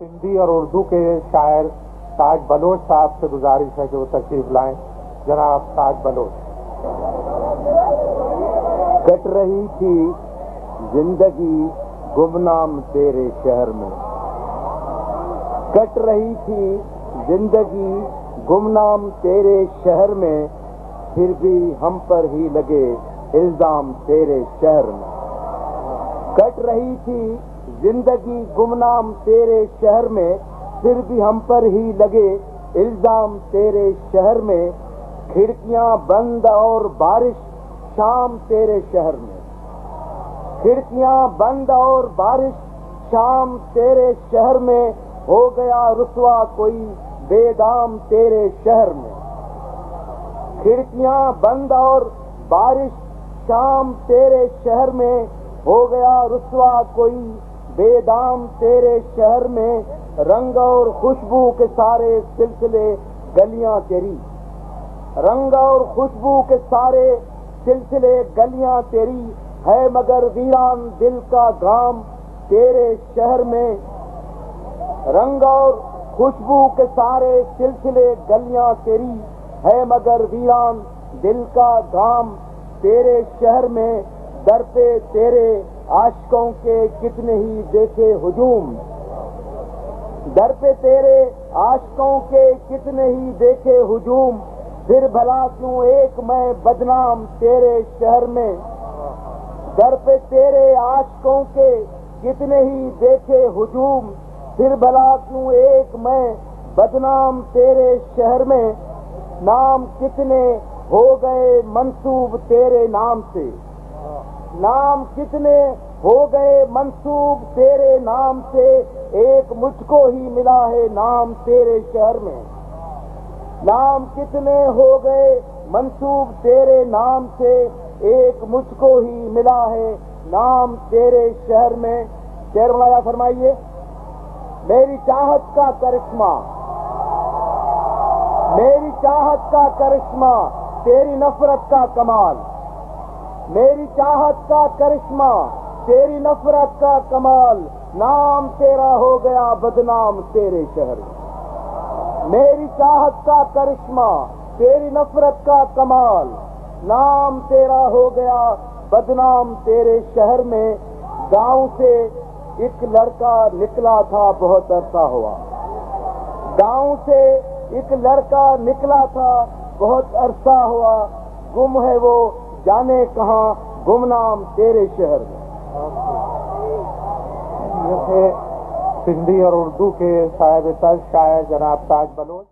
سندھی اور اردو کے شاعر تاج بلوچ صاحب سے گزارش ہے کہ وہ تشریف لائیں. جناب تاج بلوچ. کٹ رہی تھی زندگی گمنام تیرے شہر میں، کٹ رہی تھی زندگی گمنام تیرے شہر میں، پھر بھی ہم پر ہی لگے الزام تیرے شہر میں. کٹ رہی تھی زندگی گمنام تیرے شہر میں، پھر بھی ہم پر ہی لگے الزام تیرے شہر میں. کھڑکیاں بند اور بارش شام تیرے شہر میں، کھڑکیاں بند اور بارش شام تیرے شہر میں، ہو گیا رسوا کوئی بے دام تیرے شہر میں. کھڑکیاں بند اور بارش شام تیرے شہر میں، ہو گیا رسوا کوئی بے دام تیرے شہر میں. رنگ اور خوشبو کے سارے سلسلے گلیاں تیری، رنگ اور خوشبو کے سارے سلسلے گلیاں تیری، ہے مگر ویران دل کا گام تیرے شہر میں. رنگ اور خوشبو کے سارے سلسلے گلیاں تیری، ہے مگر ویران دل کا گام تیرے شہر میں. در پہ تیرے عاشقوں کے کتنے ہی دیکھے ہجوم، در پہ تیرے عاشقوں کے کتنے ہی دیکھے ہجوم، پھر بھلا کیوں ایک میں بدنام تیرے شہر میں. در پہ تیرے عاشقوں کے کتنے ہی دیکھے ہجوم، پھر بھلا کیوں ایک میں بدنام تیرے شہر میں. نام کتنے ہو گئے منسوب تیرے نام سے، نام کتنے ہو گئے منسوب تیرے نام سے، ایک مجھ کو ہی ملا ہے نام تیرے شہر میں. نام کتنے ہو گئے منسوب تیرے نام سے، ایک مجھ کو ہی ملا ہے نام تیرے شہر میں. شعر ملایا فرمائیے. میری چاہت کا کرشمہ، میری چاہت کا کرشمہ تیری نفرت کا کمال، میری چاہت کا کرشمہ تیری نفرت کا کمال، نام تیرا ہو گیا بدنام تیرے شہر میں. میری چاہت کا کرشمہ تیری نفرت کا کمال، نام تیرا ہو گیا بدنام تیرے شہر میں. گاؤں سے ایک لڑکا نکلا تھا بہت عرصہ ہوا، گاؤں سے ایک لڑکا نکلا تھا بہت عرصہ ہوا، گم ہے وہ جانے کہاں گمنام تیرے شہر میں. یہ تھے سندھی اور اردو کے صاحب طرز شاعر جناب تاج بلوچ.